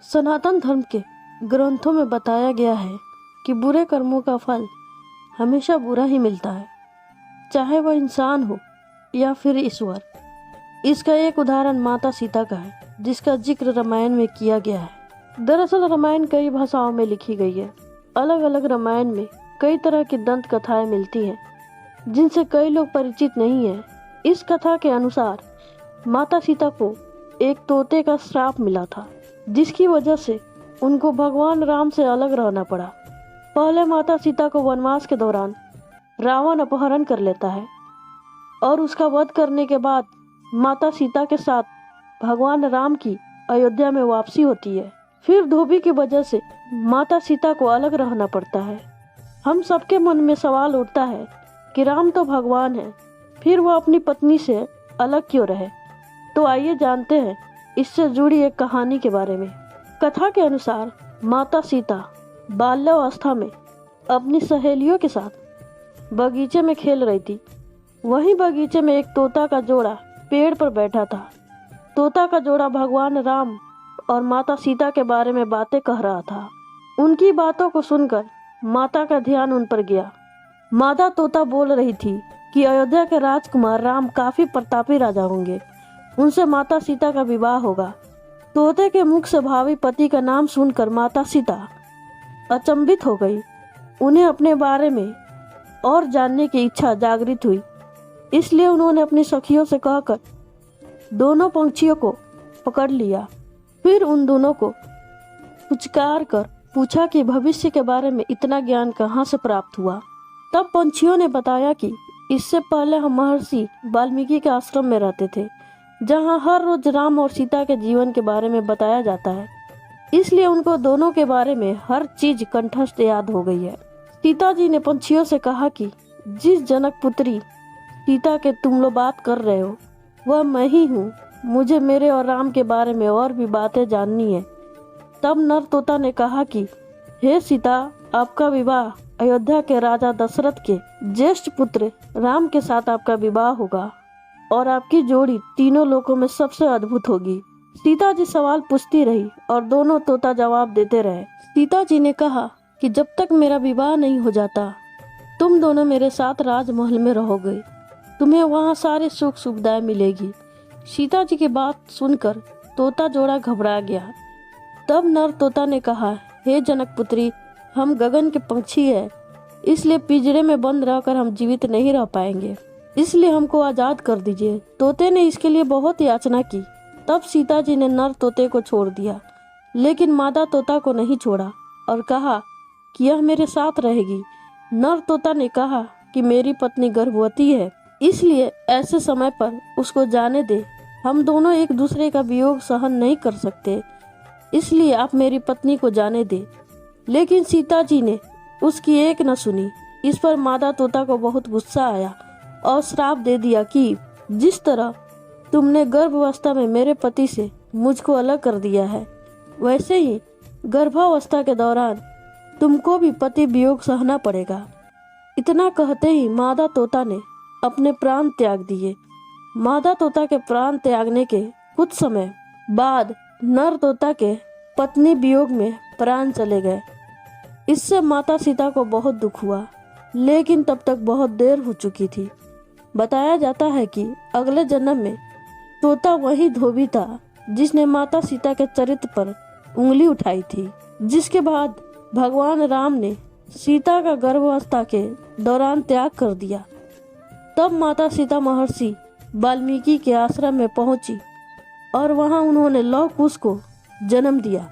सनातन धर्म के ग्रंथों में बताया गया है कि बुरे कर्मों का फल हमेशा बुरा ही मिलता है, चाहे वह इंसान हो या फिर ईश्वर। इसका एक उदाहरण माता सीता का है, जिसका जिक्र रामायण में किया गया है। दरअसल रामायण कई भाषाओं में लिखी गई है। अलग अलग रामायण में कई तरह की दंत कथाएं मिलती हैं, जिनसे कई लोग परिचित नहीं हैं। इस कथा के अनुसार माता सीता को एक तोते का श्राप मिला था, जिसकी वजह से उनको भगवान राम से अलग रहना पड़ा। पहले माता सीता को वनवास के दौरान रावण अपहरण कर लेता है और उसका वध करने के बाद माता सीता के साथ भगवान राम की अयोध्या में वापसी होती है। फिर धोबी की वजह से माता सीता को अलग रहना पड़ता है। हम सबके मन में सवाल उठता है कि राम तो भगवान है, फिर वो अपनी पत्नी से अलग क्यों रहे। तो आइए जानते हैं इससे जुड़ी एक कहानी के बारे में। कथा के अनुसार माता सीता बाल्यावस्था में अपनी सहेलियों के साथ बगीचे में खेल रही थी। वहीं बगीचे में एक तोता का जोड़ा पेड़ पर बैठा था। तोता का जोड़ा भगवान राम और माता सीता के बारे में बातें कह रहा था। उनकी बातों को सुनकर माता का ध्यान उन पर गया। मादा तोता बोल रही थी कि अयोध्या के राजकुमार राम काफी प्रतापी राजा होंगे, उनसे माता सीता का विवाह होगा। तोते के मुख से भावी पति का नाम सुनकर माता सीता अचंभित हो गई। उन्हें अपने बारे में और जानने की इच्छा जागृत हुई, इसलिए उन्होंने अपनी सखियों से कहकर दोनों पंछियों को पकड़ लिया। फिर उन दोनों को पुचकार कर पूछा कि भविष्य के बारे में इतना ज्ञान कहाँ से प्राप्त हुआ। तब पंछियों ने बताया कि इससे पहले हम महर्षि वाल्मीकि के आश्रम में रहते थे, जहाँ हर रोज राम और सीता के जीवन के बारे में बताया जाता है। इसलिए उनको दोनों के बारे में हर चीज कंठस्थ याद हो गई है। सीता जी ने पंछियों से कहा कि जिस जनक पुत्री सीता के तुम लोग बात कर रहे हो, वह मैं ही हूँ। मुझे मेरे और राम के बारे में और भी बातें जाननी है। तब नर तोता ने कहा कि हे सीता, आपका विवाह अयोध्या के राजा दशरथ के ज्येष्ठ पुत्र राम के साथ आपका विवाह होगा और आपकी जोड़ी तीनों लोकों में सबसे अद्भुत होगी। सीता जी सवाल पूछती रही और दोनों तोता जवाब देते रहे। सीता जी ने कहा कि जब तक मेरा विवाह नहीं हो जाता, तुम दोनों मेरे साथ राजमहल में रहोगे। तुम्हें वहाँ सारी सुख सुविधाएं मिलेगी। सीता जी की बात सुनकर तोता जोड़ा घबरा गया। तब नर तोता ने कहा, हे जनक पुत्री, हम गगन के पंछी हैं, इसलिए पिंजरे में बंद रहकर हम जीवित नहीं रह पाएंगे, इसलिए हमको आजाद कर दीजिए। तोते ने इसके लिए बहुत याचना की। तब सीता जी ने नर तोते को छोड़ दिया, लेकिन मादा तोता को नहीं छोड़ा और कहा कि यह मेरे साथ रहेगी। नर तोता ने कहा कि मेरी पत्नी गर्भवती है, इसलिए ऐसे समय पर उसको जाने दे। हम दोनों एक दूसरे का वियोग सहन नहीं कर सकते, इसलिए आप मेरी पत्नी को जाने दे। लेकिन सीता जी ने उसकी एक न सुनी। इस पर मादा तोता को बहुत गुस्सा आया और श्राप दे दिया कि जिस तरह तुमने गर्भावस्था में मेरे पति से मुझको अलग कर दिया है, वैसे ही गर्भावस्था के दौरान तुमको भी पति वियोग सहना पड़ेगा। इतना कहते ही मादा तोता ने अपने प्राण त्याग दिए। मादा तोता के प्राण त्यागने के कुछ समय बाद नर तोता के पत्नी वियोग में प्राण चले गए। इससे माता सीता को बहुत दुख हुआ, लेकिन तब तक बहुत देर हो चुकी थी। बताया जाता है कि अगले जन्म में तोता वही धोबी था जिसने माता सीता के चरित्र पर उंगली उठाई थी, जिसके बाद भगवान राम ने सीता का गर्भावस्था के दौरान त्याग कर दिया। तब माता सीता महर्षि वाल्मीकि के आश्रम में पहुंची और वहां उन्होंने लव कुश को जन्म दिया।